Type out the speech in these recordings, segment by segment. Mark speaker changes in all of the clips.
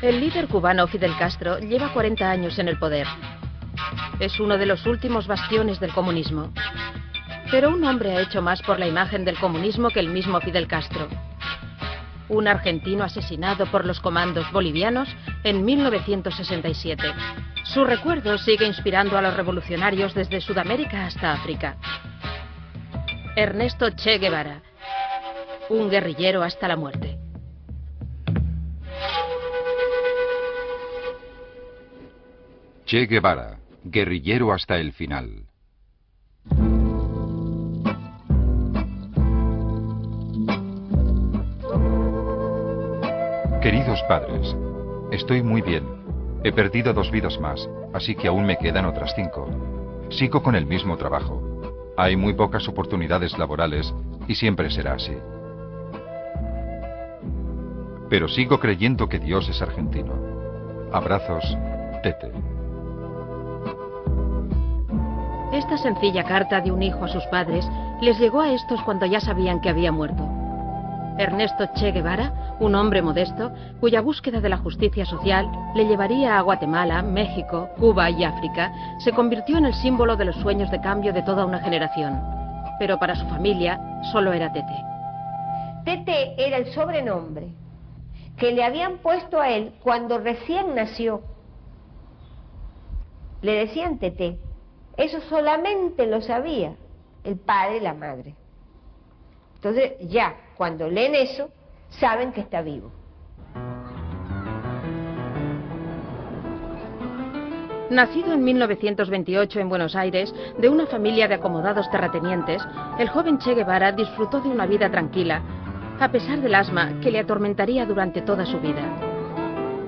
Speaker 1: El líder cubano Fidel Castro lleva 40 años en el poder. Es uno de los últimos bastiones del comunismo. Pero un hombre ha hecho más por la imagen del comunismo que el mismo Fidel Castro. Un argentino asesinado por los comandos bolivianos en 1967. Su recuerdo sigue inspirando a los revolucionarios desde Sudamérica hasta África. Ernesto Che Guevara, un guerrillero hasta la muerte.
Speaker 2: Che Guevara, guerrillero hasta el final. Queridos padres, estoy muy bien. He perdido 2 vidas más, así que aún me quedan otras 5. Sigo con el mismo trabajo. Hay muy pocas oportunidades laborales y siempre será así. Pero sigo creyendo que Dios es argentino. Abrazos, Tete.
Speaker 1: Esta sencilla carta de un hijo a sus padres les llegó a estos cuando ya sabían que había muerto. Ernesto Che Guevara, un hombre modesto, cuya búsqueda de la justicia social le llevaría a Guatemala, México, Cuba y África, se convirtió en el símbolo de los sueños de cambio de toda una generación. Pero para su familia, solo era Tete.
Speaker 3: Tete era el sobrenombre que le habían puesto a él cuando recién nació. Le decían Tete. Eso solamente lo sabía el padre y la madre. Entonces ya, cuando leen eso, saben que está vivo.
Speaker 1: Nacido en 1928 en Buenos Aires, de una familia de acomodados terratenientes, el joven Che Guevara disfrutó de una vida tranquila, a pesar del asma que le atormentaría durante toda su vida.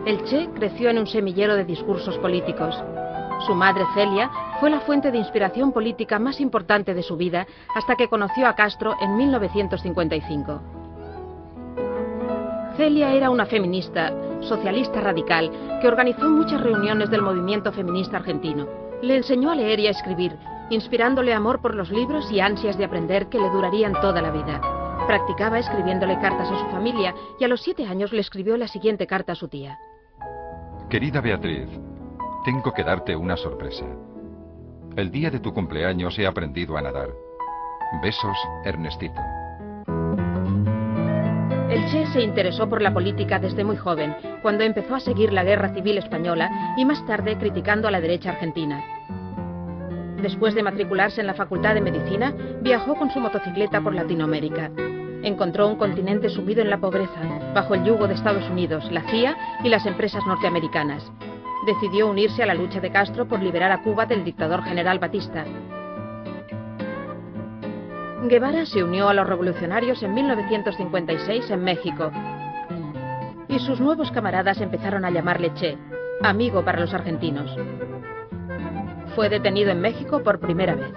Speaker 1: El Che creció en un semillero de discursos políticos. Su madre, Celia, fue la fuente de inspiración política más importante de su vida hasta que conoció a Castro en 1955. Celia era una feminista, socialista radical, que organizó muchas reuniones del movimiento feminista argentino. Le enseñó a leer y a escribir, inspirándole amor por los libros y ansias de aprender que le durarían toda la vida. Practicaba escribiéndole cartas a su familia y a los 7 años le escribió la siguiente carta a su tía.
Speaker 2: Querida Beatriz, tengo que darte una sorpresa. El día de tu cumpleaños he aprendido a nadar. Besos, Ernestito.
Speaker 1: El Che se interesó por la política desde muy joven, cuando empezó a seguir la Guerra Civil Española y más tarde criticando a la derecha argentina. Después de matricularse en la Facultad de Medicina, viajó con su motocicleta por Latinoamérica. Encontró un continente sumido en la pobreza, bajo el yugo de Estados Unidos, la CIA y las empresas norteamericanas. Decidió unirse a la lucha de Castro por liberar a Cuba del dictador general Batista. Guevara se unió a los revolucionarios en 1956 en México. Y sus nuevos camaradas empezaron a llamarle Che, amigo para los argentinos. Fue detenido en México por primera vez.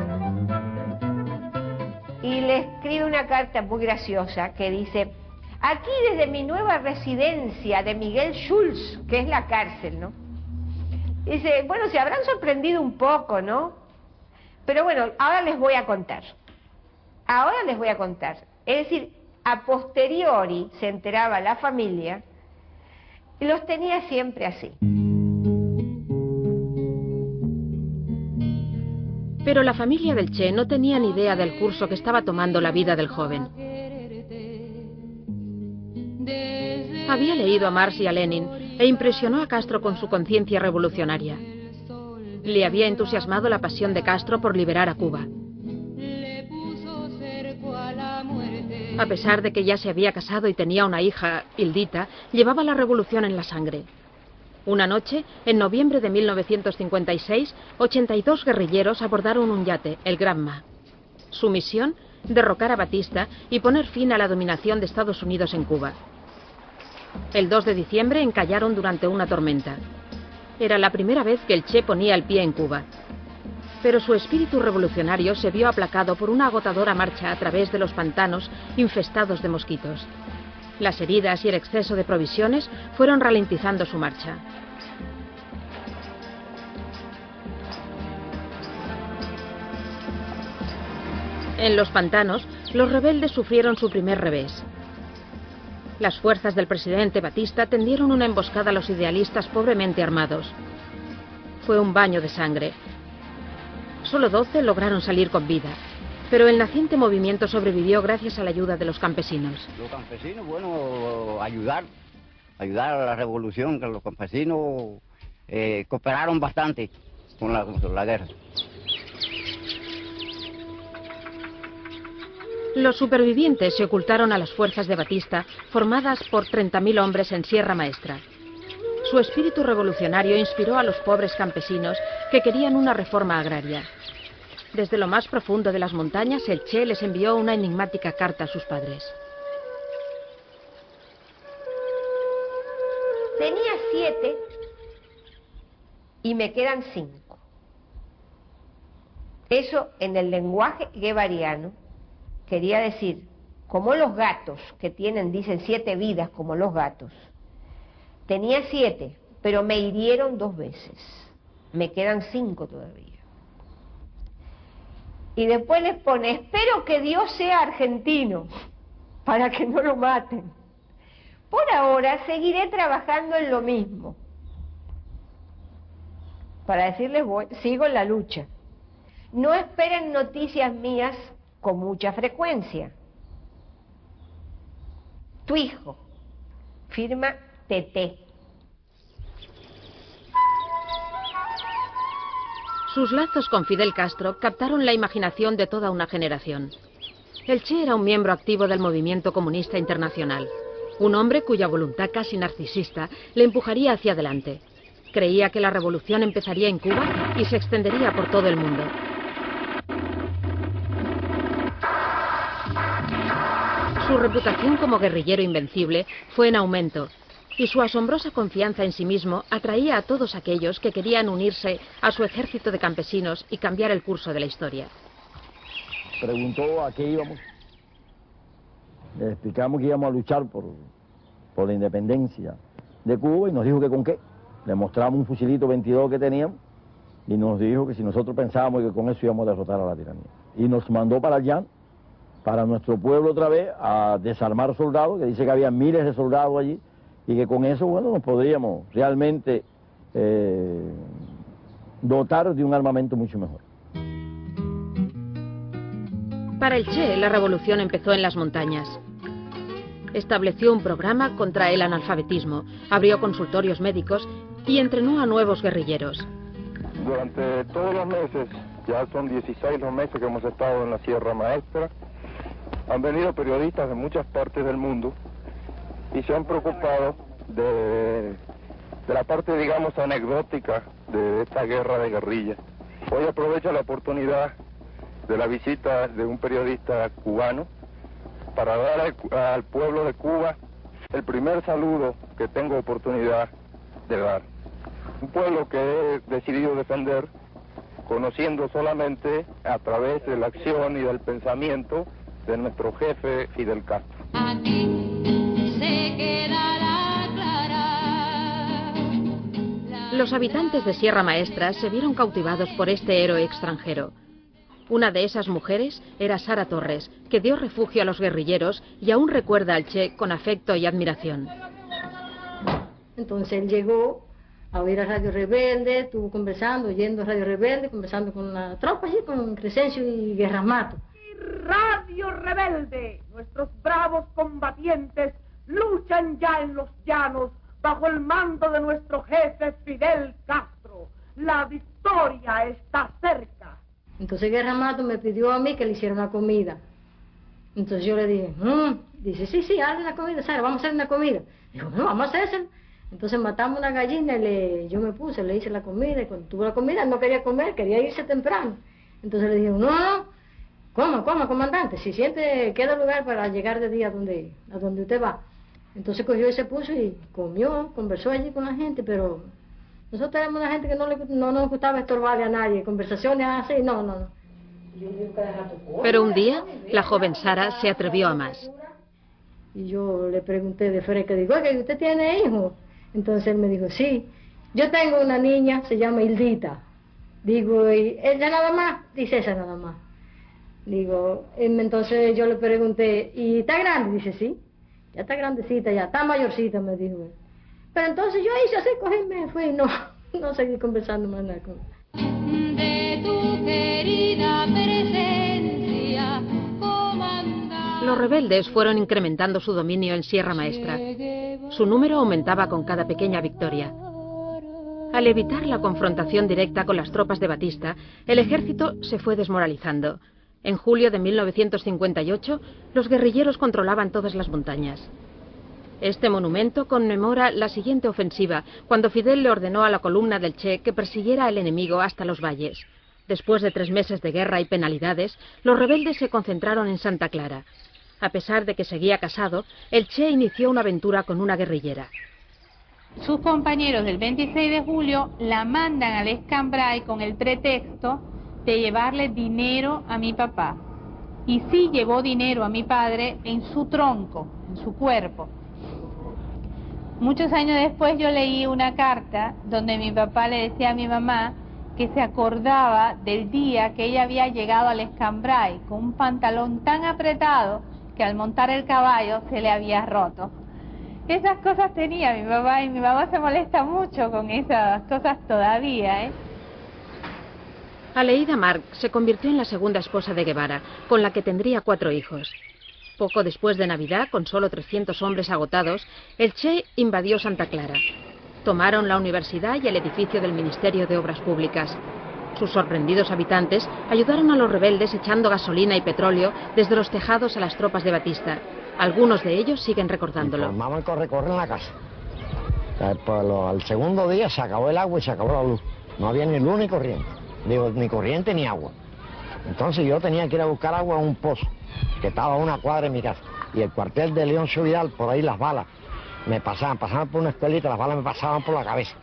Speaker 3: Y le escribe una carta muy graciosa que dice: aquí desde mi nueva residencia de Miguel Schultz, que es la cárcel, ¿no? Dice, bueno, se habrán sorprendido un poco, ¿no? Pero bueno, ahora les voy a contar. Ahora les voy a contar. Es decir, a posteriori se enteraba la familia y los tenía siempre así.
Speaker 1: Pero la familia del Che no tenía ni idea del curso que estaba tomando la vida del joven. Había leído a Marx y a Lenin e impresionó a Castro con su conciencia revolucionaria. Le había entusiasmado la pasión de Castro por liberar a Cuba. A pesar de que ya se había casado y tenía una hija, Hildita, llevaba la revolución en la sangre. Una noche, en noviembre de 1956, 82 guerrilleros abordaron un yate, el Granma. Su misión, derrocar a Batista y poner fin a la dominación de Estados Unidos en Cuba. El 2 de diciembre encallaron durante una tormenta. Era la primera vez que el Che ponía el pie en Cuba. Pero su espíritu revolucionario se vio aplacado por una agotadora marcha a través de los pantanos infestados de mosquitos. Las heridas y el exceso de provisiones fueron ralentizando su marcha. En los pantanos, los rebeldes sufrieron su primer revés. Las fuerzas del presidente Batista tendieron una emboscada a los idealistas pobremente armados. Fue un baño de sangre. Solo 12 lograron salir con vida, pero el naciente movimiento sobrevivió gracias a la ayuda de los campesinos.
Speaker 4: Los campesinos, bueno, ayudar a la revolución, que los campesinos cooperaron bastante con la guerra.
Speaker 1: Los supervivientes se ocultaron a las fuerzas de Batista, formadas por 30.000 hombres en Sierra Maestra. Su espíritu revolucionario inspiró a los pobres campesinos que querían una reforma agraria. Desde lo más profundo de las montañas, el Che les envió una enigmática carta a sus padres.
Speaker 3: Tenía 7 y me quedan 5. Eso en el lenguaje guevariano quería decir, como los gatos que tienen, dicen 7 vidas como los gatos. Tenía 7, pero me hirieron 2 veces. Me quedan 5 todavía. Y después les pone, espero que Dios sea argentino, para que no lo maten. Por ahora seguiré trabajando en lo mismo. Para decirles, sigo en la lucha. No esperen noticias mías con mucha frecuencia. Tu hijo, firma TT.
Speaker 1: Sus lazos con Fidel Castro captaron la imaginación de toda una generación. El Che era un miembro activo del movimiento comunista internacional, un hombre cuya voluntad casi narcisista le empujaría hacia adelante. Creía que la revolución empezaría en Cuba y se extendería por todo el mundo. Su reputación como guerrillero invencible fue en aumento, y su asombrosa confianza en sí mismo atraía a todos aquellos que querían unirse a su ejército de campesinos y cambiar el curso de la historia.
Speaker 5: Preguntó a qué íbamos. Le explicamos que íbamos a luchar por la independencia de Cuba y nos dijo que con qué. Le mostramos un fusilito 22 que teníamos y nos dijo que si nosotros pensábamos que con eso íbamos a derrotar a la tiranía. Y nos mandó para allá, para nuestro pueblo otra vez, a desarmar soldados, que dice que había miles de soldados allí, y que con eso, bueno, nos podríamos realmente dotar de un armamento mucho mejor.
Speaker 1: Para el Che, la revolución empezó en las montañas. Estableció un programa contra el analfabetismo, abrió consultorios médicos y entrenó a nuevos guerrilleros.
Speaker 6: Durante todos los meses, ya son 16 los meses que hemos estado en la Sierra Maestra, han venido periodistas de muchas partes del mundo y se han preocupado de la parte, digamos, anecdótica de esta guerra de guerrilla. Hoy aprovecho la oportunidad de la visita de un periodista cubano para dar al pueblo de Cuba el primer saludo que tengo oportunidad de dar. Un pueblo que he decidido defender conociendo solamente a través de la acción y del pensamiento de nuestro jefe Fidel Castro.
Speaker 1: Los habitantes de Sierra Maestra se vieron cautivados por este héroe extranjero. Una de esas mujeres era Sara Torres, que dio refugio a los guerrilleros y aún recuerda al Che con afecto y admiración.
Speaker 7: Entonces él llegó a oír a Radio Rebelde, estuvo conversando, oyendo Radio Rebelde, conversando con la tropa allí, con Crescencio y Guerras Mato.
Speaker 8: Radio Rebelde, nuestros bravos combatientes luchan ya en los llanos bajo el mando de nuestro jefe Fidel Castro. La victoria está cerca.
Speaker 7: Entonces Guerra Mato me pidió a mí que le hiciera una comida. Entonces yo le dije, dice, sí, hazle una comida, Sara, vamos a hacer una comida. Dijo, no, vamos a hacer. Entonces matamos una gallina y yo me puse, le hice la comida, y cuando tuvo la comida no quería comer, quería irse temprano. Entonces le dije, no, coma, comandante, si siente, queda lugar para llegar de día a donde usted va. Entonces cogió y se puso y comió, conversó allí con la gente, pero nosotros tenemos una gente que no nos gustaba estorbarle a nadie, conversaciones así, no.
Speaker 1: Pero un día, la joven Sara se atrevió a más.
Speaker 7: Y yo le pregunté de fresca, digo, oye, ¿usted tiene hijos? Entonces él me dijo, sí, yo tengo una niña, se llama Hildita. Digo, ¿y ella nada más? Dice, esa nada más. Digo, entonces yo le pregunté, ¿y está grande? Dice, sí. ya está grandecita, ya está mayorcita, me dijo él. Pero entonces yo hice así, cogí y me fui y no seguí conversando más nada con él.
Speaker 9: De tu querida presencia, comandante.
Speaker 1: Los rebeldes fueron incrementando su dominio en Sierra Maestra. Su número aumentaba con cada pequeña victoria. Al evitar la confrontación directa con las tropas de Batista, el ejército se fue desmoralizando. En julio de 1958, los guerrilleros controlaban todas las montañas. Este monumento conmemora la siguiente ofensiva, cuando Fidel le ordenó a la columna del Che que persiguiera al enemigo hasta los valles. Después de 3 meses de guerra y penalidades, los rebeldes se concentraron en Santa Clara. A pesar de que seguía casado, el Che inició una aventura con una guerrillera.
Speaker 10: Sus compañeros del 26 de julio la mandan al Escambray con el pretexto de llevarle dinero a mi papá. Y sí llevó dinero a mi padre en su tronco, en su cuerpo. Muchos años después yo leí una carta donde mi papá le decía a mi mamá que se acordaba del día que ella había llegado al Escambray con un pantalón tan apretado que al montar el caballo se le había roto. Esas cosas tenía mi papá y mi mamá se molesta mucho con esas cosas todavía, ¿eh?
Speaker 1: Aleida Marc se convirtió en la segunda esposa de Guevara, con la que tendría 4 hijos. Poco después de Navidad, con solo 300 hombres agotados, el Che invadió Santa Clara. Tomaron la universidad y el edificio del Ministerio de Obras Públicas. Sus sorprendidos habitantes ayudaron a los rebeldes echando gasolina y petróleo desde los tejados a las tropas de Batista. Algunos de ellos siguen recordándolo.
Speaker 5: Formamos el corre-corre en la casa. Al segundo día se acabó el agua y se acabó la luz. No había ni luz ni corriente. Digo, ni corriente ni agua. Entonces yo tenía que ir a buscar agua a un pozo que estaba a 1 cuadra de mi casa. Y el cuartel de León Vidal, por ahí las balas me pasaban por una escuelita, las balas me pasaban por la cabeza.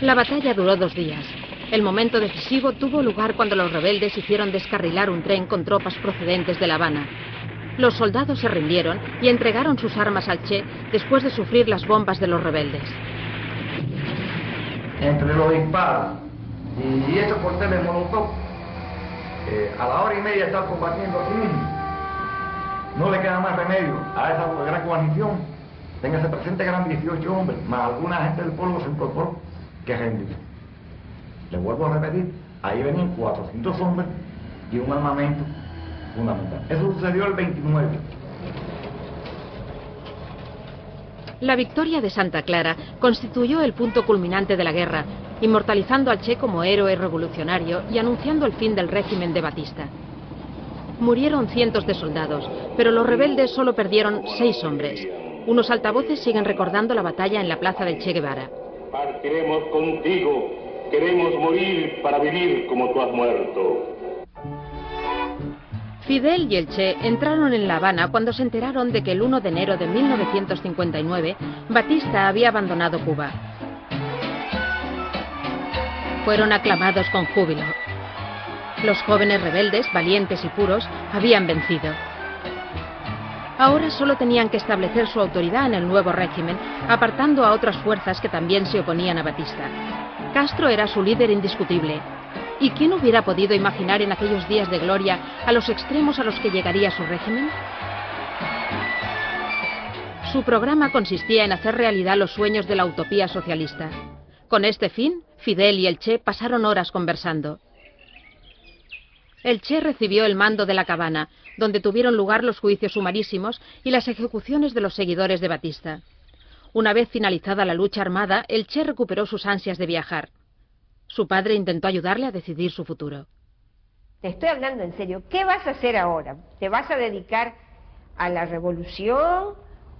Speaker 1: La batalla duró 2 días. El momento decisivo tuvo lugar cuando los rebeldes hicieron descarrilar un tren con tropas procedentes de La Habana. Los soldados se rindieron y entregaron sus armas al Che después de sufrir las bombas de los rebeldes.
Speaker 11: Entre los disparos y estos cuarteles de Molotov, a la hora y media están combatiendo aquí mismo. No le queda más remedio a esa gran guarnición. Téngase presente que eran 18 hombres, más alguna gente del pueblo se incorporó, que rendir. Les vuelvo a repetir, ahí venían 400 hombres y un armamento fundamental. Eso sucedió el 29.
Speaker 1: La victoria de Santa Clara constituyó el punto culminante de la guerra, inmortalizando al Che como héroe revolucionario y anunciando el fin del régimen de Batista. Murieron cientos de soldados, pero los rebeldes solo perdieron 6 hombres. Unos altavoces siguen recordando la batalla en la plaza del Che Guevara.
Speaker 12: Partiremos contigo, queremos morir para vivir como tú has muerto.
Speaker 1: Fidel y el Che entraron en La Habana cuando se enteraron de que el 1 de enero de 1959 Batista había abandonado Cuba. Fueron aclamados con júbilo. Los jóvenes rebeldes, valientes y puros, habían vencido. Ahora solo tenían que establecer su autoridad en el nuevo régimen, apartando a otras fuerzas que también se oponían a Batista. Castro era su líder indiscutible. ¿Y quién hubiera podido imaginar en aquellos días de gloria a los extremos a los que llegaría su régimen? Su programa consistía en hacer realidad los sueños de la utopía socialista. Con este fin, Fidel y el Che pasaron horas conversando. El Che recibió el mando de La Cabana, donde tuvieron lugar los juicios sumarísimos y las ejecuciones de los seguidores de Batista. Una vez finalizada la lucha armada, el Che recuperó sus ansias de viajar. Su padre intentó ayudarle a decidir su futuro.
Speaker 3: Te estoy hablando en serio. ¿Qué vas a hacer ahora? ¿Te vas a dedicar a la revolución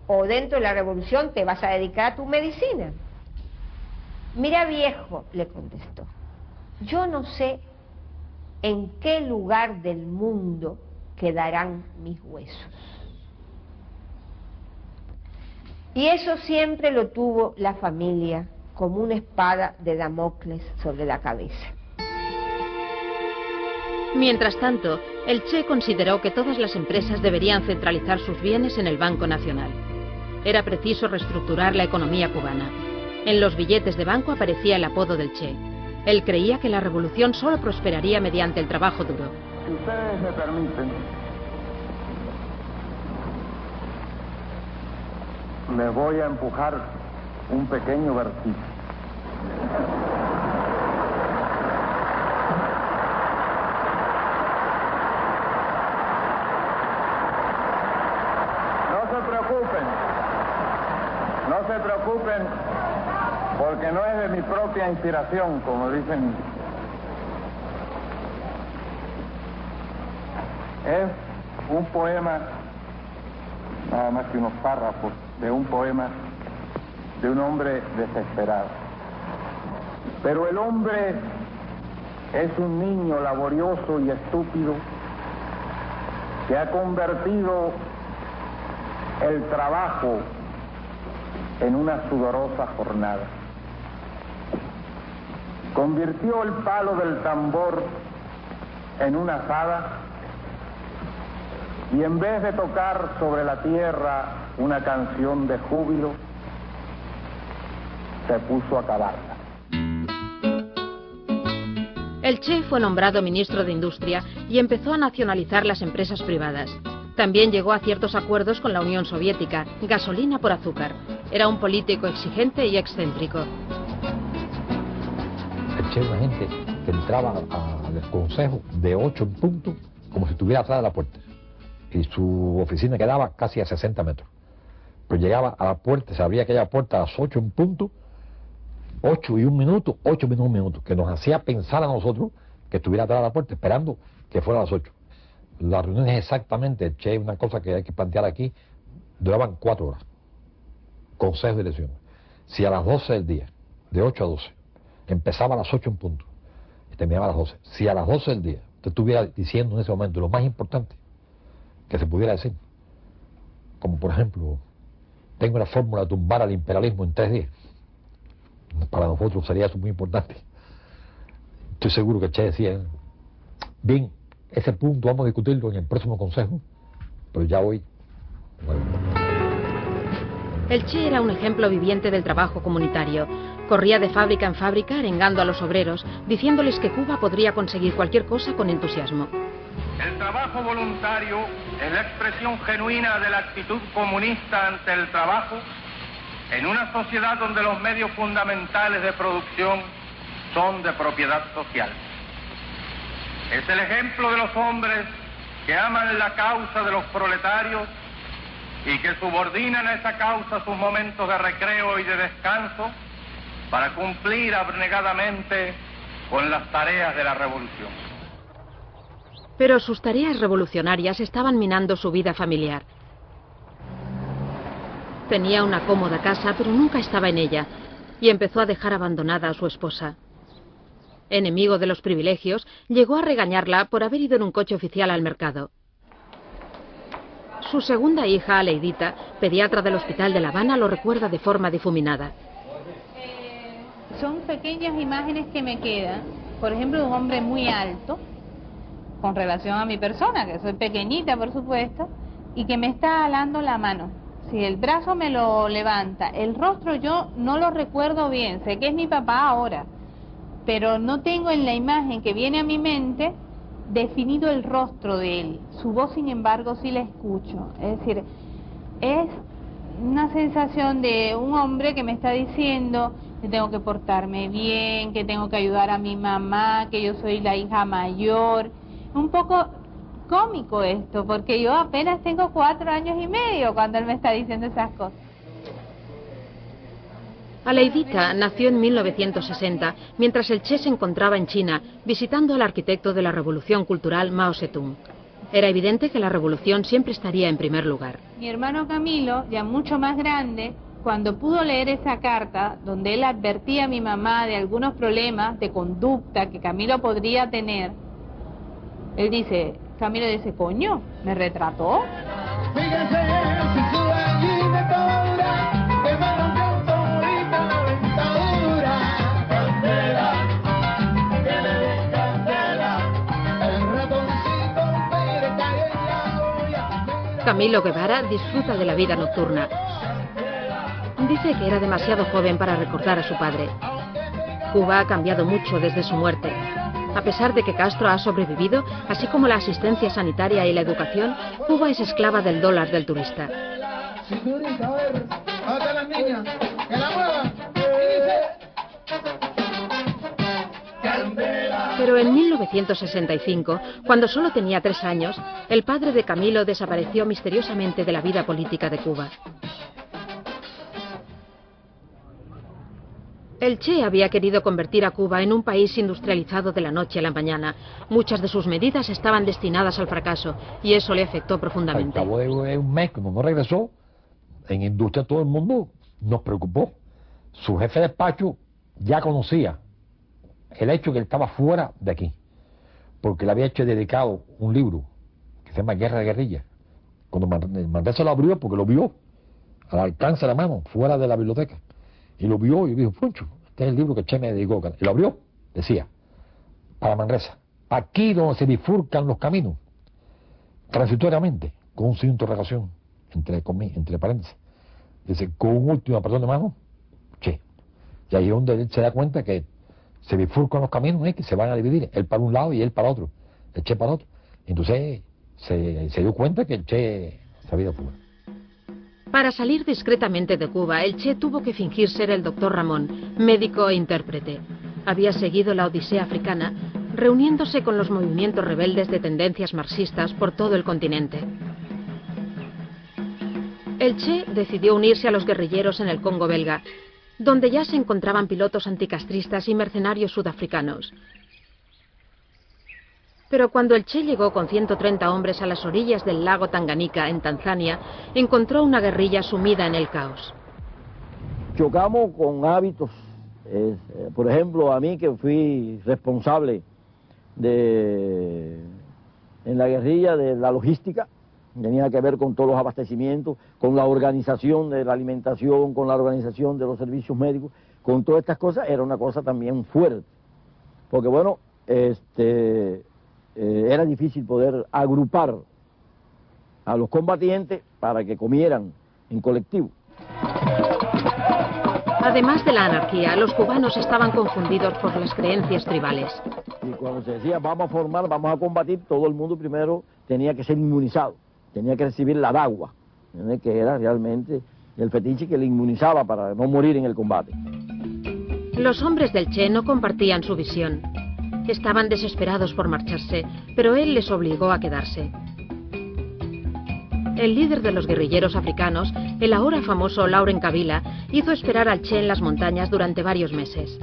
Speaker 3: o dentro de la revolución te vas a dedicar a tu medicina? Mira, viejo, le contestó, yo no sé en qué lugar del mundo quedarán mis huesos. Y eso siempre lo tuvo la familia como una espada de Damocles sobre la cabeza.
Speaker 1: Mientras tanto, el Che consideró que todas las empresas deberían centralizar sus bienes en el Banco Nacional. Era preciso reestructurar la economía cubana. En los billetes de banco aparecía el apodo del Che. Él creía que la revolución solo prosperaría mediante el trabajo duro.
Speaker 6: Si ustedes me permiten, les voy a empujar un pequeño versículo. No se preocupen, porque no es de mi propia inspiración, como dicen. Es un poema, nada más que unos párrafos de un poema de un hombre desesperado. Pero el hombre es un niño laborioso y estúpido que ha convertido el trabajo en una sudorosa jornada. Convirtió el palo del tambor en una azada y en vez de tocar sobre la tierra una canción de júbilo, se puso a cavarla.
Speaker 1: El Che fue nombrado ministro de Industria y empezó a nacionalizar las empresas privadas. También llegó a ciertos acuerdos con la Unión Soviética, gasolina por azúcar. Era un político exigente y excéntrico.
Speaker 13: El Che era una gente que entraba al consejo de 8 en punto, como si estuviera atrás de la puerta. Y su oficina quedaba casi a 60 metros. Pero llegaba a la puerta, se abría aquella puerta a las 8 en punto, 8 y 1 minuto, 8 minutos, 1 minuto, que nos hacía pensar a nosotros que estuviera atrás de la puerta, esperando que fuera a las 8. Las reuniones exactamente, Che, es una cosa que hay que plantear aquí, duraban 4 horas. Consejo de dirección. Si a las 12 del día, de 8 a 12, empezaba a las 8 en punto y terminaba a las 12, si a las 12 del día usted estuviera diciendo en ese momento lo más importante que se pudiera decir, como por ejemplo, tengo la fórmula de tumbar al imperialismo en 3 días, para nosotros sería eso muy importante. Estoy seguro que Che decía, bien, ese punto vamos a discutirlo en el próximo consejo, pero ya hoy... Bueno.
Speaker 1: El Che era un ejemplo viviente del trabajo comunitario. Corría de fábrica en fábrica arengando a los obreros, diciéndoles que Cuba podría conseguir cualquier cosa con entusiasmo.
Speaker 12: El trabajo voluntario es la expresión genuina de la actitud comunista ante el trabajo en una sociedad donde los medios fundamentales de producción son de propiedad social. Es el ejemplo de los hombres que aman la causa de los proletarios y que subordinan a esa causa sus momentos de recreo y de descanso para cumplir abnegadamente con las tareas de la revolución.
Speaker 1: Pero sus tareas revolucionarias estaban minando su vida familiar. Tenía una cómoda casa, pero nunca estaba en ella, y empezó a dejar abandonada a su esposa. Enemigo de los privilegios, llegó a regañarla por haber ido en un coche oficial al mercado. Su segunda hija, Aleidita, pediatra del Hospital de La Habana, lo recuerda de forma difuminada.
Speaker 10: Son pequeñas imágenes que me quedan, por ejemplo, de un hombre muy alto, con relación a mi persona, que soy pequeñita, por supuesto, y que me está alando la mano. Si el brazo me lo levanta, el rostro yo no lo recuerdo bien, sé que es mi papá ahora, pero no tengo en la imagen que viene a mi mente definido el rostro de él. Su voz, sin embargo, sí la escucho. Es decir, es una sensación de un hombre que me está diciendo que tengo que portarme bien, que tengo que ayudar a mi mamá, que yo soy la hija mayor. Un poco cómico esto, porque yo apenas tengo 4 años y medio cuando él me está diciendo esas cosas.
Speaker 1: Aleidita nació en 1960, mientras el Che se encontraba en China, visitando al arquitecto de la Revolución Cultural, Mao Zedong. Era evidente que la revolución siempre estaría en primer lugar.
Speaker 10: Mi hermano Camilo, ya mucho más grande, cuando pudo leer esa carta, donde él advertía a mi mamá de algunos problemas de conducta que Camilo podría tener, él dice, Camilo dice, coño, ¿me retrató?
Speaker 1: Camilo Guevara disfruta de la vida nocturna. Dice que era demasiado joven para recordar a su padre. Cuba ha cambiado mucho desde su muerte. A pesar de que Castro ha sobrevivido, así como la asistencia sanitaria y la educación, Cuba es esclava del dólar del turista.
Speaker 14: ¿Dónde están las niñas? ¡Que la muevan!
Speaker 1: Pero en 1965, cuando solo tenía 3 años, el padre de Camilo desapareció misteriosamente de la vida política de Cuba. El Che había querido convertir a Cuba en un país industrializado de la noche a la mañana. Muchas de sus medidas estaban destinadas al fracaso y eso le afectó profundamente.
Speaker 13: Al cabo de un mes, como no regresó, en industria todo el mundo nos preocupó. Su jefe de despacho ya conocía el hecho que él estaba fuera de aquí, porque le había hecho dedicado un libro que se llama Guerra de Guerrillas. Cuando Manresa lo abrió, porque lo vio al alcance de la mano, fuera de la biblioteca, y lo vio y dijo, Poncho, este es el libro que Che me dedicó. Y lo abrió, decía, para Manresa, aquí donde se bifurcan los caminos, transitoriamente, con un signo de interrogación, entre paréntesis, dice, con un último apretón de mano, Che. Y ahí es donde él se da cuenta que se bifurcan los caminos, que se van a dividir, él para un lado y él para otro, el Che para otro. Entonces se dio cuenta que el Che se había ido fuera.
Speaker 1: Para salir discretamente de Cuba, el Che tuvo que fingir ser el doctor Ramón, médico e intérprete. Había seguido la odisea africana, reuniéndose con los movimientos rebeldes de tendencias marxistas por todo el continente. El Che decidió unirse a los guerrilleros en el Congo belga, donde ya se encontraban pilotos anticastristas y mercenarios sudafricanos. Pero cuando el Che llegó con 130 hombres a las orillas del lago Tanganika, en Tanzania, encontró una guerrilla sumida en el caos.
Speaker 5: Chocamos con hábitos, por ejemplo, a mí que fui responsable en la guerrilla de la logística, tenía que ver con todos los abastecimientos, con la organización de la alimentación, con la organización de los servicios médicos, con todas estas cosas, era una cosa también fuerte. Porque bueno, era difícil poder agrupar a los combatientes para que comieran en colectivo.
Speaker 1: Además de la anarquía, los cubanos estaban confundidos por las creencias tribales.
Speaker 5: Y cuando se decía vamos a formar, vamos a combatir, todo el mundo primero tenía que ser inmunizado. Tenía que recibir la dagua, que era realmente el fetiche que le inmunizaba para no morir en el combate.
Speaker 1: Los hombres del Che no compartían su visión. Estaban desesperados por marcharse, pero él les obligó a quedarse. El líder de los guerrilleros africanos, el ahora famoso Laurent Kabila, hizo esperar al Che en las montañas durante varios meses.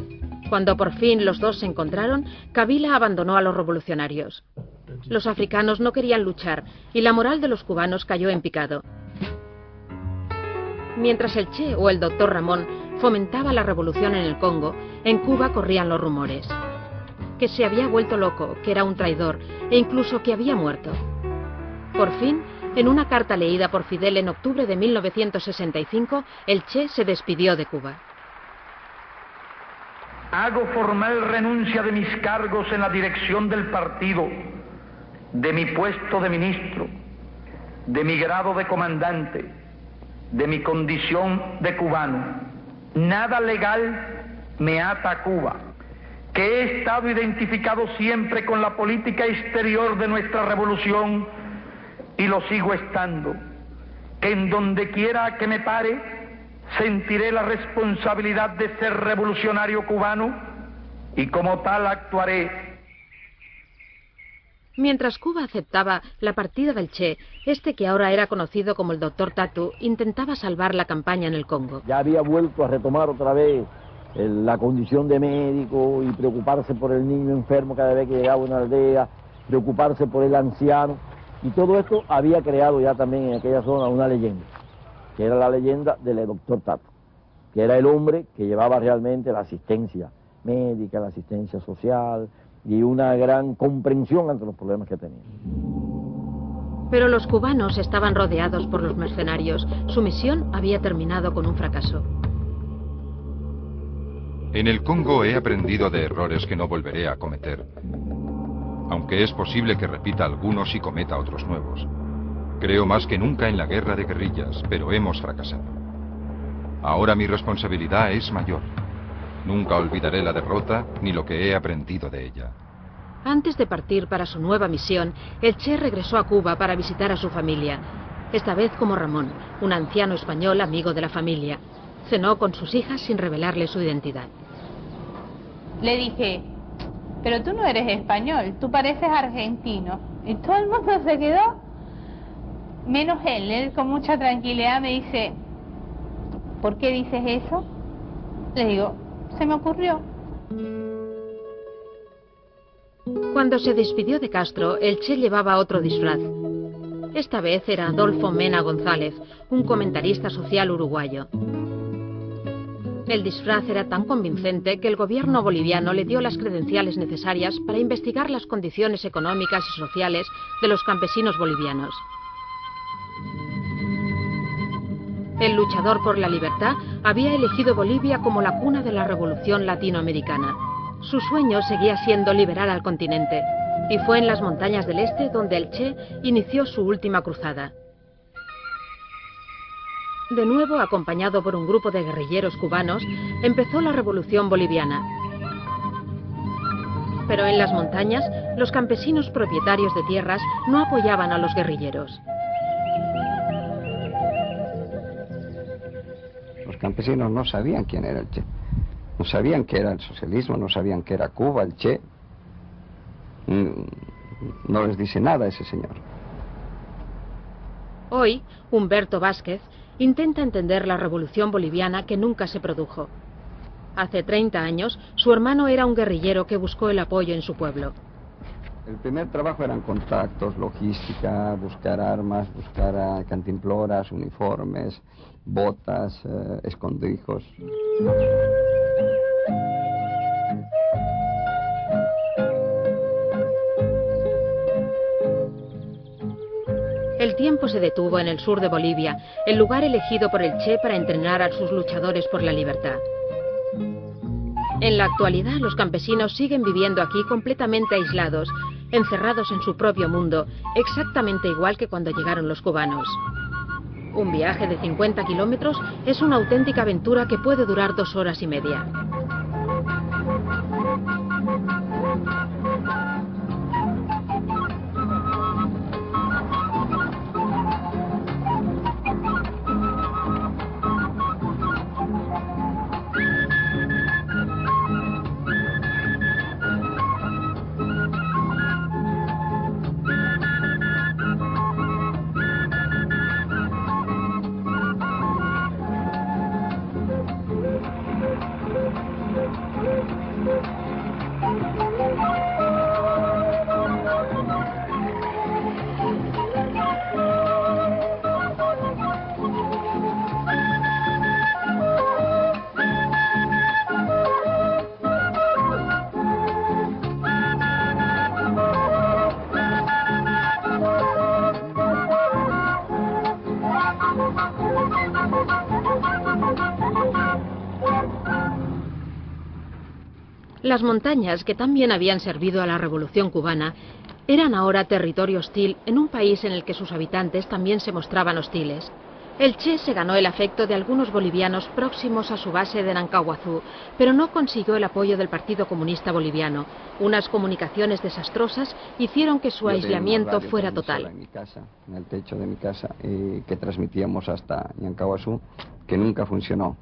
Speaker 1: Cuando por fin los dos se encontraron, Kabila abandonó a los revolucionarios. Los africanos no querían luchar y la moral de los cubanos cayó en picado. Mientras el Che o el doctor Ramón fomentaba la revolución en el Congo, en Cuba corrían los rumores. Que se había vuelto loco, que era un traidor e incluso que había muerto. Por fin, en una carta leída por Fidel en octubre de 1965, el Che se despidió de Cuba.
Speaker 12: Hago formal renuncia de mis cargos en la dirección del partido, de mi puesto de ministro, de mi grado de comandante, de mi condición de cubano. Nada legal me ata a Cuba, que he estado identificado siempre con la política exterior de nuestra revolución y lo sigo estando, que en donde quiera que me pare, sentiré la responsabilidad de ser revolucionario cubano y como tal actuaré.
Speaker 1: Mientras Cuba aceptaba la partida del Che, este que ahora era conocido como el doctor Tatu, intentaba salvar la campaña en el Congo.
Speaker 5: Ya había vuelto a retomar otra vez la condición de médico y preocuparse por el niño enfermo cada vez que llegaba a una aldea, preocuparse por el anciano. Y todo esto había creado ya también en aquella zona una leyenda, que era la leyenda del doctor Tatu, que era el hombre que llevaba realmente la asistencia médica, la asistencia social y una gran comprensión ante los problemas que tenían.
Speaker 1: Pero los cubanos estaban rodeados por los mercenarios. Su misión había terminado con un fracaso.
Speaker 2: En el Congo he aprendido de errores que no volveré a cometer, aunque es posible que repita algunos y cometa otros nuevos. Creo más que nunca en la guerra de guerrillas, pero hemos fracasado. Ahora mi responsabilidad es mayor. Nunca olvidaré la derrota ni lo que he aprendido de ella.
Speaker 1: Antes de partir para su nueva misión, el Che regresó a Cuba para visitar a su familia. esta vez como Ramón, un anciano español amigo de la familia. Cenó con sus hijas sin revelarle su identidad.
Speaker 10: Le dije, pero tú no eres español, tú pareces argentino. Y todo el mundo se quedó, menos él. Él con mucha tranquilidad me dice, ¿por qué dices eso? Le digo, se me ocurrió.
Speaker 1: Cuando se despidió de Castro, el Che llevaba otro disfraz. Esta vez era Adolfo Mena González, un comentarista social uruguayo. El disfraz era tan convincente que el gobierno boliviano le dio las credenciales necesarias para investigar las condiciones económicas y sociales de los campesinos bolivianos. El luchador por la libertad había elegido Bolivia como la cuna de la revolución latinoamericana. Su sueño seguía siendo liberar al continente, y fue en las montañas del este donde el Che inició su última cruzada. De nuevo, acompañado por un grupo de guerrilleros cubanos, empezó la revolución boliviana. Pero en las montañas, los campesinos propietarios de tierras no apoyaban a los guerrilleros.
Speaker 15: Los campesinos no sabían quién era el Che. No sabían qué era el socialismo, no sabían qué era Cuba, el Che. No les dice nada ese señor.
Speaker 1: Hoy, Humberto Vázquez intenta entender la revolución boliviana que nunca se produjo. Hace 30 años, su hermano era un guerrillero que buscó el apoyo en su pueblo.
Speaker 15: El primer trabajo eran contactos, logística, buscar armas, buscar cantimploras, uniformes, botas, escondrijos.
Speaker 1: El tiempo se detuvo en el sur de Bolivia, el lugar elegido por el Che para entrenar a sus luchadores por la libertad. En la actualidad, los campesinos siguen viviendo aquí completamente aislados, encerrados en su propio mundo, exactamente igual que cuando llegaron los cubanos. Un viaje de 50 kilómetros es una auténtica aventura que puede durar 2 horas y media. Las montañas, que también habían servido a la Revolución cubana, eran ahora territorio hostil en un país en el que sus habitantes también se mostraban hostiles. El Che se ganó el afecto de algunos bolivianos próximos a su base de Nancahuazú, pero no consiguió el apoyo del Partido Comunista Boliviano. Unas comunicaciones desastrosas hicieron que su aislamiento fuera total.
Speaker 15: En mi casa, en el techo de mi casa, que transmitíamos hasta Nancahuazú, que nunca funcionó.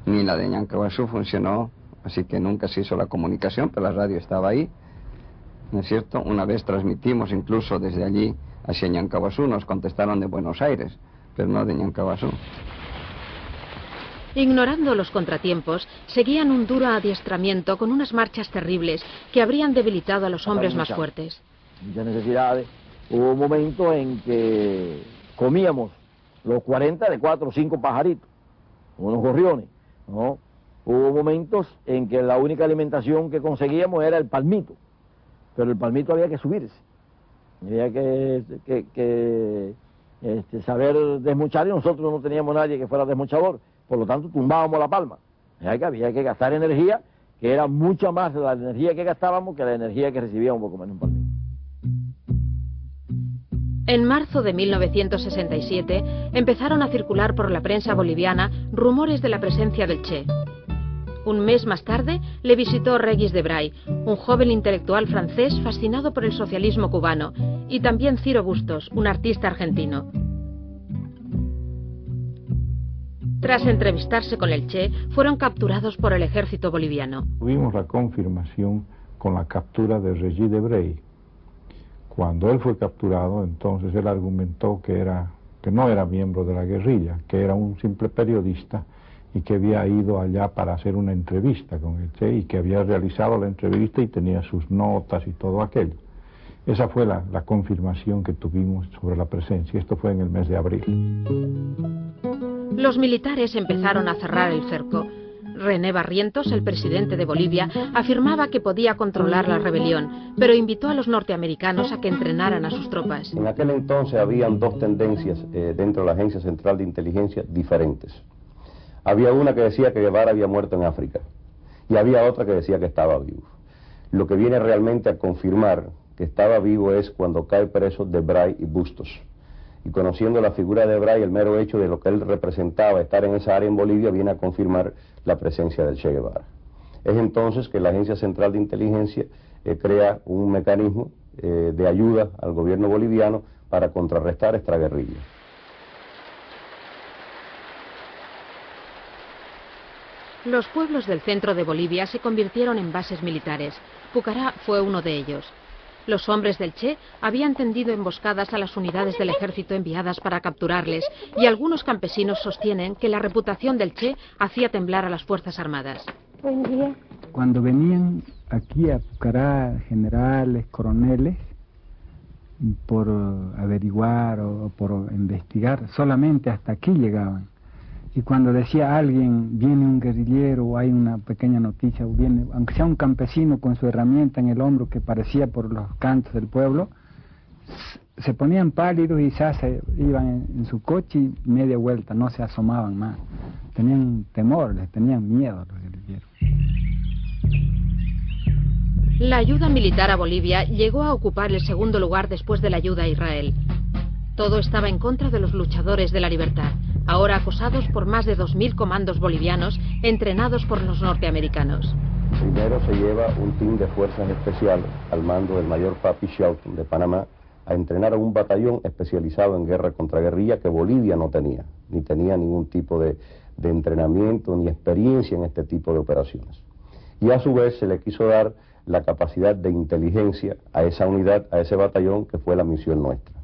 Speaker 15: Ni la de Nancahuazú funcionó. Así que nunca se hizo la comunicación, pero la radio estaba ahí, ¿no es cierto? Una vez transmitimos incluso desde allí hacia Nancahuazú, nos contestaron de Buenos Aires, pero no de Nancahuazú.
Speaker 1: Ignorando los contratiempos, seguían un duro adiestramiento con unas marchas terribles que habrían debilitado a los hombres más fuertes.
Speaker 5: Muchas necesidades. Hubo un momento en que comíamos los 40 de 4 o 5 pajaritos, unos gorriones, ¿no? Hubo momentos en que la única alimentación que conseguíamos era el palmito, pero el palmito había que subirse, había que saber desmochar, y nosotros no teníamos nadie que fuera desmochador, por lo tanto tumbábamos la palma. Había que gastar energía, que era mucha más la energía que gastábamos que la energía que recibíamos por comer un palmito.
Speaker 1: En marzo de 1967 empezaron a circular por la prensa boliviana rumores de la presencia del Che. Un mes más tarde le visitó Regis Debray, un joven intelectual francés fascinado por el socialismo cubano, y también Ciro Bustos, un artista argentino. Tras entrevistarse con el Che, fueron capturados por el ejército boliviano.
Speaker 16: Tuvimos la confirmación con la captura de Regis Debray. Cuando él fue capturado, entonces él argumentó que no era miembro de la guerrilla, que era un simple periodista y que había ido allá para hacer una entrevista con el Che y que había realizado la entrevista y tenía sus notas y todo aquello. Esa fue la confirmación que tuvimos sobre la presencia. Esto fue en el mes de abril.
Speaker 1: Los militares empezaron a cerrar el cerco. René Barrientos, el presidente de Bolivia, afirmaba que podía controlar la rebelión, pero invitó a los norteamericanos a que entrenaran a sus tropas.
Speaker 17: En aquel entonces habían dos tendencias dentro de la Agencia Central de Inteligencia diferentes. Había una que decía que Guevara había muerto en África y había otra que decía que estaba vivo. Lo que viene realmente a confirmar que estaba vivo es cuando cae preso Debray y Bustos. Y conociendo la figura de Debray, el mero hecho de lo que él representaba, estar en esa área en Bolivia, viene a confirmar la presencia del Che Guevara. Es entonces que la Agencia Central de Inteligencia crea un mecanismo de ayuda al gobierno boliviano para contrarrestar esta guerrilla.
Speaker 1: Los pueblos del centro de Bolivia se convirtieron en bases militares. Pucará fue uno de ellos. Los hombres del Che habían tendido emboscadas a las unidades del ejército enviadas para capturarles, y algunos campesinos sostienen que la reputación del Che hacía temblar a las Fuerzas Armadas.
Speaker 18: Buen día.
Speaker 19: Cuando venían aquí a Pucará generales, coroneles, por averiguar o por investigar, solamente hasta aquí llegaban. Y cuando decía alguien, viene un guerrillero o hay una pequeña noticia, o viene, aunque sea un campesino con su herramienta en el hombro que parecía por los cantos del pueblo, se ponían pálidos y se iban en su coche y media vuelta, no se asomaban más. Tenían temor, les tenían miedo a los guerrilleros.
Speaker 1: La ayuda militar a Bolivia llegó a ocupar el segundo lugar después de la ayuda a Israel. Todo estaba en contra de los luchadores de la libertad, ahora acosados por más de 2000 comandos bolivianos entrenados por los norteamericanos.
Speaker 17: Primero se lleva un team de fuerzas especiales al mando del mayor Papi Shelton de Panamá a entrenar a un batallón especializado en guerra contra guerrilla que Bolivia no tenía, ni tenía ningún tipo de entrenamiento ni experiencia en este tipo de operaciones. Y a su vez se le quiso dar la capacidad de inteligencia a esa unidad, a ese batallón, que fue la misión nuestra.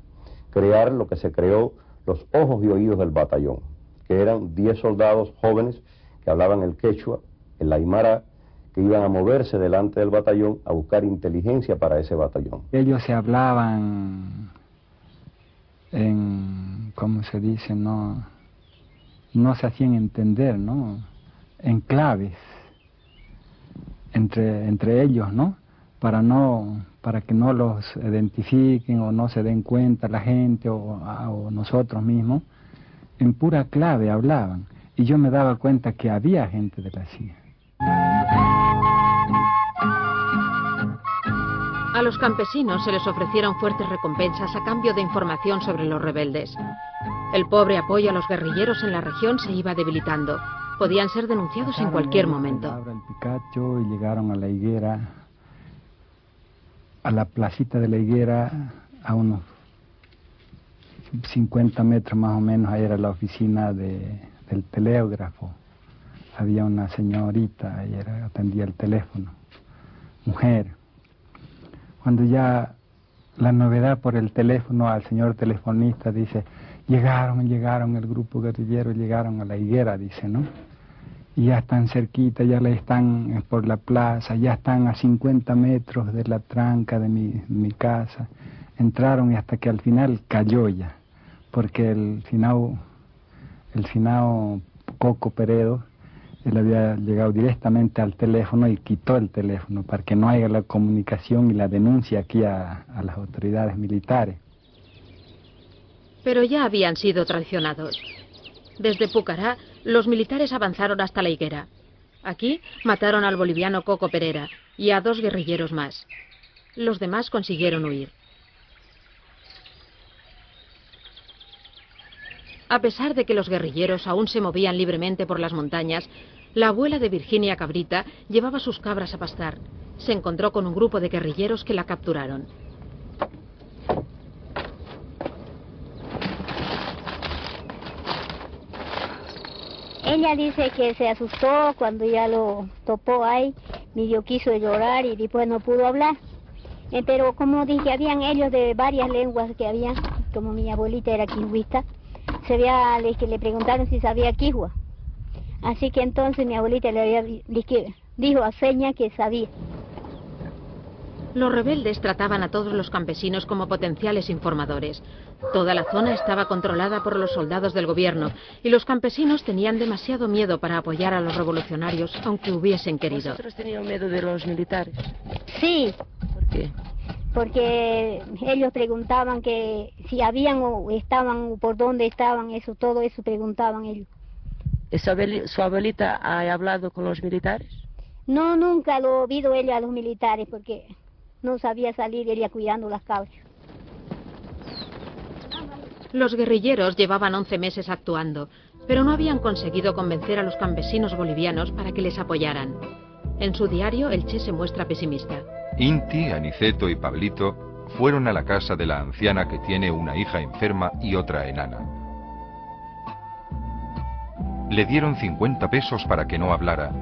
Speaker 17: Crear lo que se creó, los ojos y oídos del batallón, que eran 10 soldados jóvenes que hablaban el quechua, el aymara, que iban a moverse delante del batallón a buscar inteligencia para ese batallón.
Speaker 19: Ellos se hablaban en, ¿cómo se dice? No se hacían entender, ¿no? En claves entre ellos, ¿no? Para que no los identifiquen o no se den cuenta la gente o nosotros mismos, en pura clave hablaban. Y yo me daba cuenta que había gente de la CIA.
Speaker 1: A los campesinos se les ofrecieron fuertes recompensas a cambio de información sobre los rebeldes. El pobre apoyo a los guerrilleros en la región se iba debilitando. Podían ser denunciados en cualquier momento.
Speaker 19: El Picacho y llegaron a la higuera, a la placita de la higuera, a unos 50 metros más o menos. Ahí era la oficina del telégrafo. Había una señorita, ella atendía el teléfono, mujer. Cuando ya la novedad por el teléfono al señor telefonista dice, llegaron el grupo guerrillero, llegaron a la higuera, dice, ¿no? Y ya están cerquita, ya le están por la plaza, ya están a 50 metros de la tranca de mi casa. Entraron y hasta que al final cayó ya, porque el finado Coco Peredo, él había llegado directamente al teléfono y quitó el teléfono para que no haya la comunicación y la denuncia aquí a las autoridades militares.
Speaker 1: Pero ya habían sido traicionados. Desde Pucará, los militares avanzaron hasta la higuera. Aquí mataron al boliviano Coco Pereira y a 2 guerrilleros más. Los demás consiguieron huir. A pesar de que los guerrilleros aún se movían libremente por las montañas, la abuela de Virginia Cabrita llevaba sus cabras a pastar. Se encontró con un grupo de guerrilleros que la capturaron.
Speaker 18: Ella dice que se asustó cuando ya lo topó ahí, medio quiso llorar y después no pudo hablar. Pero como dije, habían ellos de varias lenguas que habían, como mi abuelita era quijuista, se veía que le preguntaron si sabía quijua. Así que entonces mi abuelita dijo a señas que sabía.
Speaker 1: Los rebeldes trataban a todos los campesinos como potenciales informadores. Toda la zona estaba controlada por los soldados del gobierno y los campesinos tenían demasiado miedo para apoyar a los revolucionarios, aunque hubiesen querido.
Speaker 20: ¿Vosotros tenían miedo de los militares?
Speaker 18: Sí.
Speaker 20: ¿Por qué?
Speaker 18: Porque ellos preguntaban que si habían o estaban o por dónde estaban, todo eso preguntaban ellos.
Speaker 20: ¿Su abuelita ha hablado con los militares?
Speaker 18: No, nunca lo he oído ella a los militares porque no sabía salir ella cuidando las cabras.
Speaker 1: Los guerrilleros llevaban 11 meses actuando, pero no habían conseguido convencer a los campesinos bolivianos para que les apoyaran. En su diario, el Che se muestra pesimista.
Speaker 2: Inti, Aniceto y Pablito fueron a la casa de la anciana que tiene una hija enferma y otra enana. Le dieron 50 pesos para que no hablara,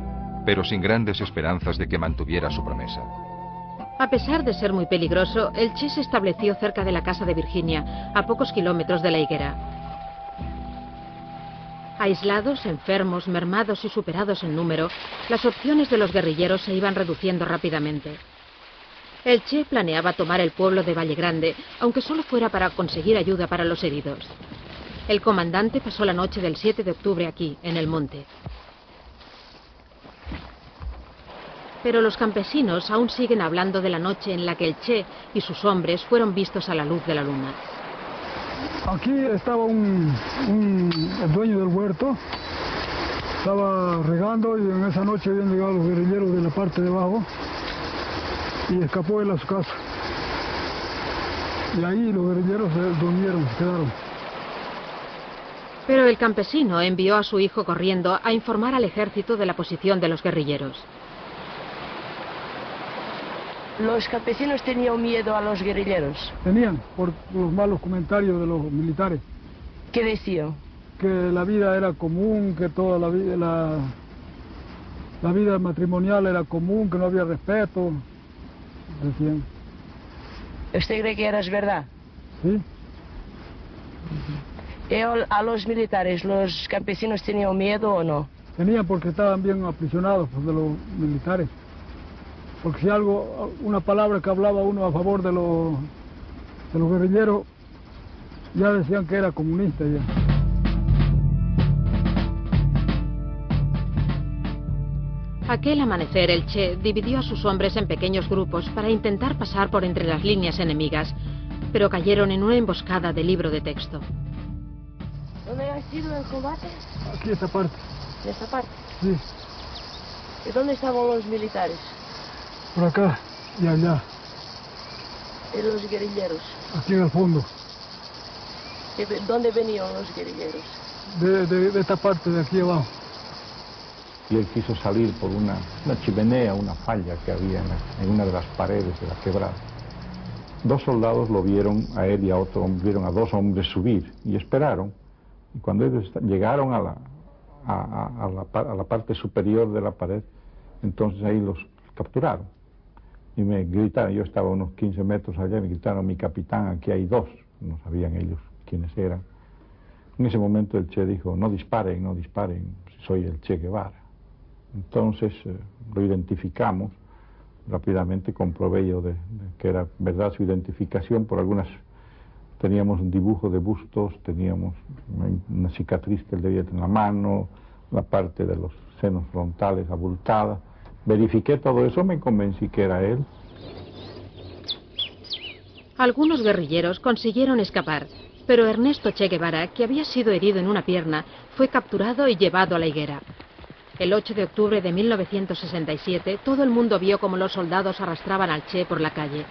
Speaker 2: pero sin grandes esperanzas de que mantuviera su promesa.
Speaker 1: A pesar de ser muy peligroso, el Che se estableció cerca de la casa de Virginia, a pocos kilómetros de la higuera. Aislados, enfermos, mermados y superados en número, las opciones de los guerrilleros se iban reduciendo rápidamente. El Che planeaba tomar el pueblo de Valle Grande, aunque solo fuera para conseguir ayuda para los heridos. El comandante pasó la noche del 7 de octubre aquí, en el monte. Pero los campesinos aún siguen hablando de la noche en la que el Che y sus hombres fueron vistos a la luz de la luna.
Speaker 21: Aquí estaba el dueño del huerto, estaba regando y en esa noche habían llegado los guerrilleros de la parte de abajo y escapó él a su casa. Y ahí los guerrilleros se durmieron, se quedaron.
Speaker 1: Pero el campesino envió a su hijo corriendo a informar al ejército de la posición de los guerrilleros.
Speaker 20: ¿Los campesinos tenían miedo a los guerrilleros?
Speaker 21: Tenían, por los malos comentarios de los militares.
Speaker 20: ¿Qué decían?
Speaker 21: Que la vida era común, que toda la vida matrimonial era común, que no había respeto, decían.
Speaker 20: ¿Usted cree que era verdad?
Speaker 21: Sí.
Speaker 20: ¿A los militares, los campesinos tenían miedo o no?
Speaker 21: Tenían porque estaban bien aprisionados de los militares. Porque si una palabra que hablaba uno a favor de los guerrilleros, ya decían que era comunista ya.
Speaker 1: Aquel amanecer, el Che dividió a sus hombres en pequeños grupos para intentar pasar por entre las líneas enemigas, pero cayeron en una emboscada de libro de texto.
Speaker 20: ¿Dónde ha sido el combate?
Speaker 21: Aquí, esta parte.
Speaker 20: ¿De esta parte?
Speaker 21: Sí.
Speaker 20: ¿Y dónde estaban los militares?
Speaker 21: Por acá y allá.
Speaker 20: ¿Y los guerrilleros?
Speaker 21: Aquí en el fondo.
Speaker 20: ¿Dónde venían los guerrilleros?
Speaker 21: De esta parte de aquí abajo.
Speaker 16: Y él quiso salir por una chimenea, una falla que había en una de las paredes de la quebrada. Dos soldados lo vieron a él y a otro, vieron a dos hombres subir y esperaron. Y cuando ellos llegaron a la parte superior de la pared, entonces ahí los capturaron. Y me gritaron, yo estaba a unos 15 metros allá, y me gritaron, mi capitán, aquí hay dos. No sabían ellos quiénes eran. En ese momento el Che dijo, no disparen, no disparen, soy el Che Guevara. Entonces lo identificamos, rápidamente comprobé yo de que era verdad su identificación por teníamos un dibujo de bustos, teníamos una cicatriz que él debía tener en la mano, la parte de los senos frontales abultada. Verifiqué todo eso, me convencí que era él.
Speaker 1: Algunos guerrilleros consiguieron escapar, pero Ernesto Che Guevara, que había sido herido en una pierna, fue capturado y llevado a la higuera. El 8 de octubre de 1967, todo el mundo vio cómo los soldados arrastraban al Che por la calle.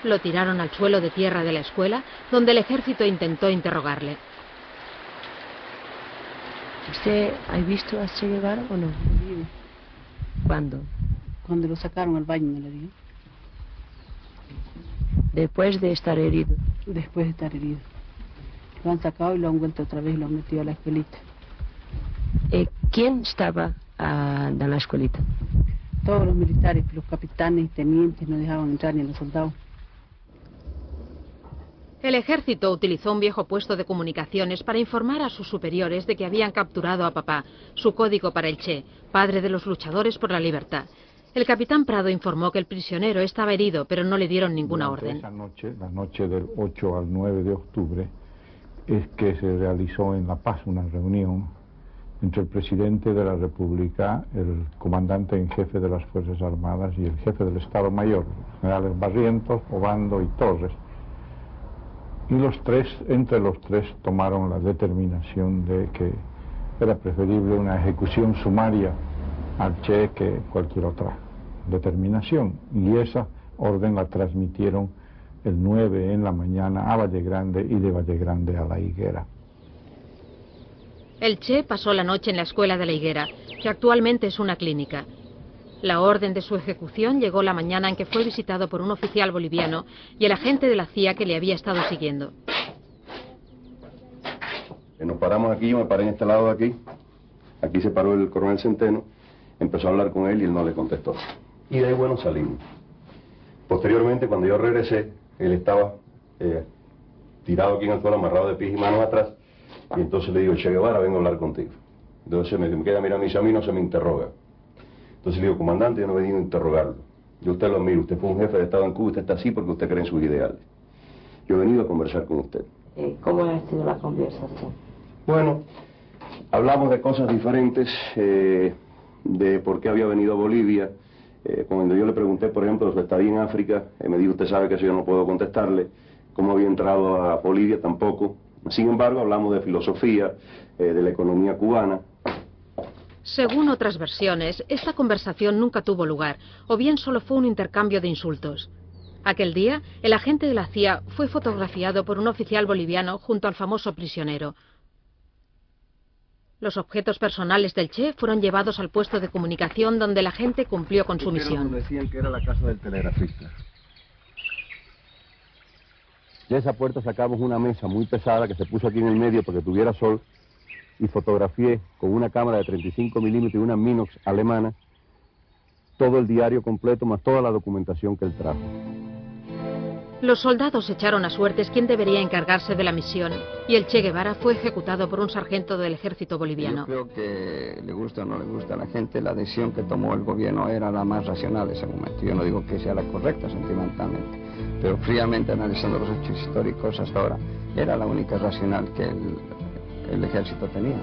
Speaker 1: Lo tiraron al suelo de tierra de la escuela, donde el ejército intentó interrogarle.
Speaker 20: ¿Usted ha visto a Che Guevara o no? ¿Cuándo?
Speaker 22: Cuando lo sacaron al baño, me lo dio.
Speaker 20: Después de estar herido.
Speaker 22: Después de estar herido. Lo han sacado y lo han vuelto otra vez y lo han metido a la escuelita.
Speaker 20: ¿Quién estaba en la escuelita?
Speaker 22: Todos los militares, los capitanes y tenientes no dejaban entrar ni a los soldados.
Speaker 1: El ejército utilizó un viejo puesto de comunicaciones para informar a sus superiores de que habían capturado a papá, su código para el Che, padre de los luchadores por la libertad. El capitán Prado informó que el prisionero estaba herido, pero no le dieron ninguna orden.
Speaker 16: Esa noche, la noche del 8 al 9 de octubre, es que se realizó en La Paz una reunión entre el presidente de la República, el comandante en jefe de las Fuerzas Armadas y el jefe del Estado Mayor, los generales Barrientos, Obando y Torres. Y entre los tres tomaron la determinación de que era preferible una ejecución sumaria al Che que cualquier otra determinación. Y esa orden la transmitieron el 9 en la mañana a Valle Grande y de Valle Grande a La Higuera.
Speaker 1: El Che pasó la noche en la escuela de La Higuera, que actualmente es una clínica. La orden de su ejecución llegó la mañana en que fue visitado por un oficial boliviano y el agente de la CIA que le había estado siguiendo.
Speaker 17: Nos paramos aquí, yo me paré en este lado de aquí. Aquí se paró el coronel Centeno, empezó a hablar con él y él no le contestó. Y de ahí, bueno, salimos. Posteriormente, cuando yo regresé, él estaba tirado aquí en el suelo, amarrado de pies y manos atrás, y entonces le digo, Che Guevara, vengo a hablar contigo. Entonces me queda mirando y dice, a mí no se me interroga. Entonces le digo, comandante, yo no he venido a interrogarlo. Yo usted lo admiro, usted fue un jefe de Estado en Cuba, usted está así porque usted cree en sus ideales. Yo he venido a conversar con usted.
Speaker 20: ¿Cómo ha sido la conversación?
Speaker 17: Bueno, hablamos de cosas diferentes, de por qué había venido a Bolivia. Cuando yo le pregunté, por ejemplo, de su estadía en África, me dijo, usted sabe que eso yo no puedo contestarle. Cómo había entrado a Bolivia, tampoco. Sin embargo, hablamos de filosofía, de la economía cubana.
Speaker 1: Según otras versiones, esta conversación nunca tuvo lugar, o bien solo fue un intercambio de insultos. Aquel día, el agente de la CIA fue fotografiado por un oficial boliviano junto al famoso prisionero. Los objetos personales del Che fueron llevados al puesto de comunicación donde el agente cumplió con su misión.
Speaker 17: Decían que era la casa del telegrafista. De esa puerta sacamos una mesa muy pesada que se puso aquí en el medio para que tuviera sol y fotografié con una cámara de 35 milímetros y una Minox alemana todo el diario completo más toda la documentación que él trajo.
Speaker 1: Los soldados echaron a suertes quién debería encargarse de la misión y el Che Guevara fue ejecutado por un sargento del ejército boliviano.
Speaker 15: Yo creo que le gusta o no le gusta a la gente, la decisión que tomó el gobierno era la más racional en ese momento. Yo no digo que sea la correcta sentimentalmente, pero fríamente analizando los hechos históricos hasta ahora, era la única racional que el ejército tenía.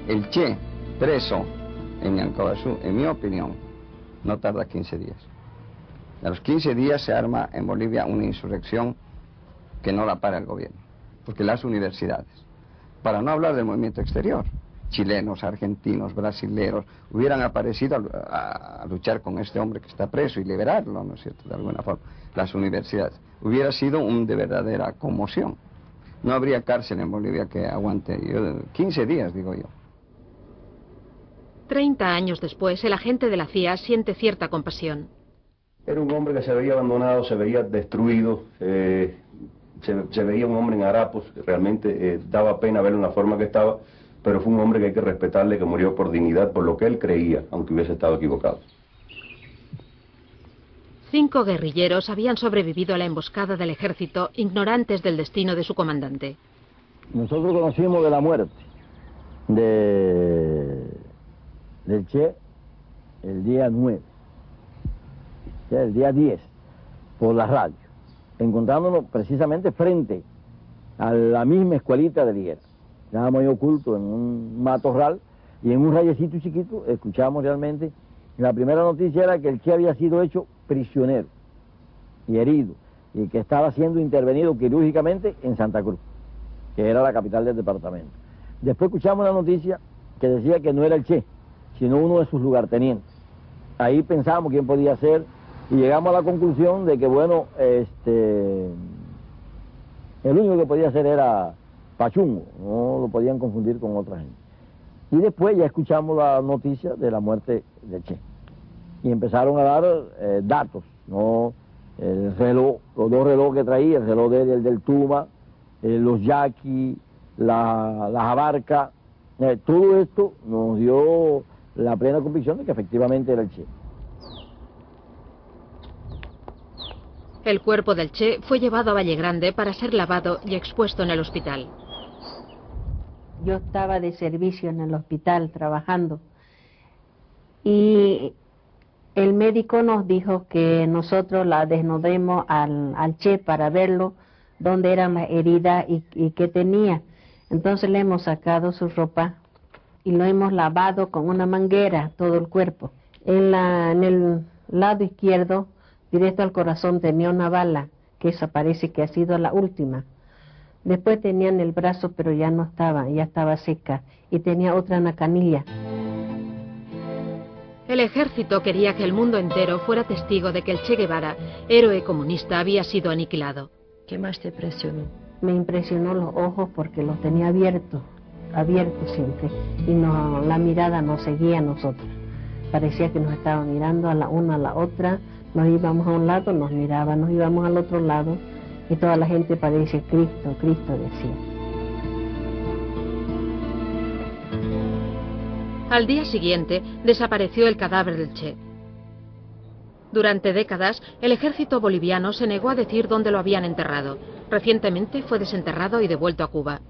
Speaker 15: El Che, preso en Yancabazú, en mi opinión, no tarda 15 días. A los 15 días se arma en Bolivia una insurrección que no la para el gobierno, porque las universidades, para no hablar del movimiento exterior, chilenos, argentinos, brasileros, hubieran aparecido a luchar con este hombre que está preso y liberarlo, ¿no es cierto?, de alguna forma. Las universidades, hubiera sido un de verdadera conmoción. No habría cárcel en Bolivia que aguante 15 días, digo yo.
Speaker 1: 30 años después, el agente de la CIA siente cierta compasión.
Speaker 17: Era un hombre que se veía abandonado, se veía destruido, se veía un hombre en harapos, realmente daba pena verlo en la forma que estaba, pero fue un hombre que hay que respetarle, que murió por dignidad, por lo que él creía, aunque hubiese estado equivocado.
Speaker 1: 5 guerrilleros habían sobrevivido a la emboscada del ejército, ignorantes del destino de su comandante.
Speaker 5: Nosotros conocimos de la muerte del Che el día 9. El día 10, por la radio, encontrándonos precisamente frente a la misma escuelita de Higuera. Estábamos ahí ocultos en un matorral y en un rayecito chiquito escuchamos realmente, la primera noticia era que el Che había sido hecho prisionero y herido y que estaba siendo intervenido quirúrgicamente en Santa Cruz, que era la capital del departamento. Después escuchamos una noticia que decía que no era el Che, sino uno de sus lugartenientes. Ahí pensamos quién podía ser. Y llegamos a la conclusión de que, bueno, el único que podía ser era Pachungo, no lo podían confundir con otra gente. Y después ya escuchamos la noticia de la muerte de Che. Y empezaron a dar datos, ¿no? El reloj, los 2 relojes que traía, el reloj de él y el del Tuma, los yaquis, las abarcas, todo esto nos dio la plena convicción de que efectivamente era el Che.
Speaker 1: El cuerpo del Che fue llevado a Vallegrande para ser lavado y expuesto en el hospital.
Speaker 22: Yo estaba de servicio en el hospital trabajando y el médico nos dijo que nosotros la desnudemos al Che para verlo dónde eran las heridas y qué tenía. Entonces le hemos sacado su ropa y lo hemos lavado con una manguera todo el cuerpo. En el lado izquierdo, directo al corazón, tenía una bala, que esa parece que ha sido la última. Después tenía en el brazo, pero ya no estaba, ya estaba seca, y tenía otra en la canilla.
Speaker 1: El ejército quería que el mundo entero fuera testigo de que el Che Guevara, héroe comunista, había sido aniquilado.
Speaker 20: ¿Qué más te impresionó?
Speaker 22: Me impresionó los ojos porque los tenía abiertos siempre, y la mirada nos seguía a nosotros. Parecía que nos estaba mirando a la una a la otra, nos íbamos a un lado, nos miraba, nos íbamos al otro lado, y toda la gente parece Cristo, Cristo decía.
Speaker 1: Al día siguiente desapareció el cadáver del Che. Durante décadas, el ejército boliviano se negó a decir dónde lo habían enterrado. Recientemente fue desenterrado y devuelto a Cuba.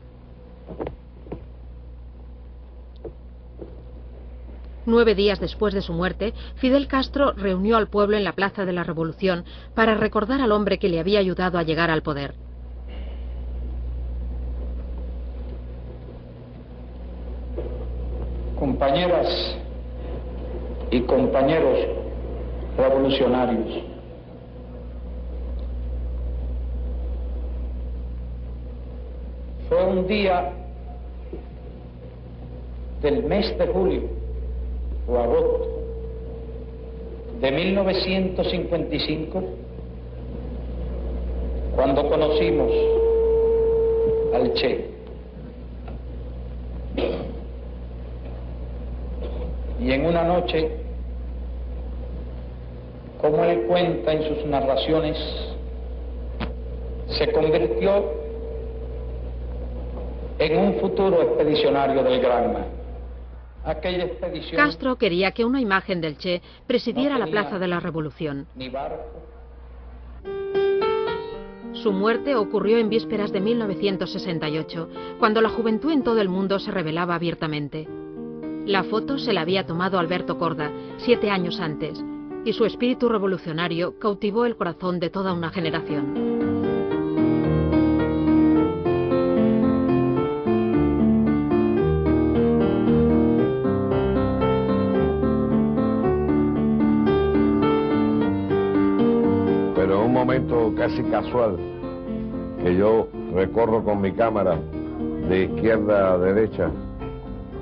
Speaker 1: 9 días después de su muerte, Fidel Castro reunió al pueblo en la Plaza de la Revolución para recordar al hombre que le había ayudado a llegar al poder.
Speaker 4: Compañeras y compañeros revolucionarios, fue un día del mes de julio o agosto de 1955 cuando conocimos al Che. Y en una noche, como él cuenta en sus narraciones, se convirtió en un futuro expedicionario del Granma. Aquella expedición...
Speaker 1: Castro quería que una imagen del Che presidiera la Plaza de la Revolución.
Speaker 4: Ni barco.
Speaker 1: Su muerte ocurrió en vísperas de 1968, cuando la juventud en todo el mundo se rebelaba abiertamente. La foto se la había tomado Alberto Korda 7 años antes, y su espíritu revolucionario cautivó el corazón de toda una generación.
Speaker 8: Pero un momento casi casual, que yo recorro con mi cámara de izquierda a derecha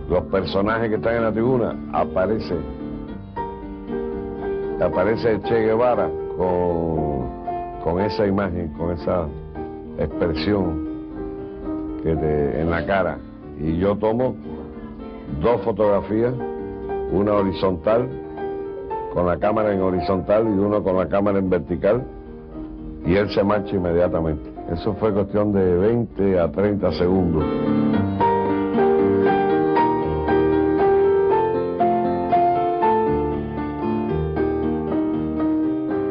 Speaker 8: los personajes que están en la tribuna, aparece el Che Guevara con esa imagen, con esa expresión en la cara. Y yo tomo 2 fotografías, una horizontal, con la cámara en horizontal, y una con la cámara en vertical, y él se marcha inmediatamente. Eso fue cuestión de 20 a 30 segundos.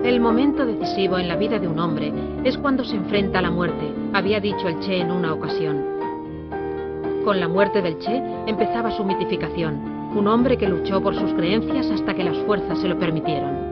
Speaker 1: El momento decisivo en la vida de un hombre es cuando se enfrenta a la muerte, había dicho el Che en una ocasión. Con la muerte del Che empezaba su mitificación, un hombre que luchó por sus creencias hasta que las fuerzas se lo permitieron.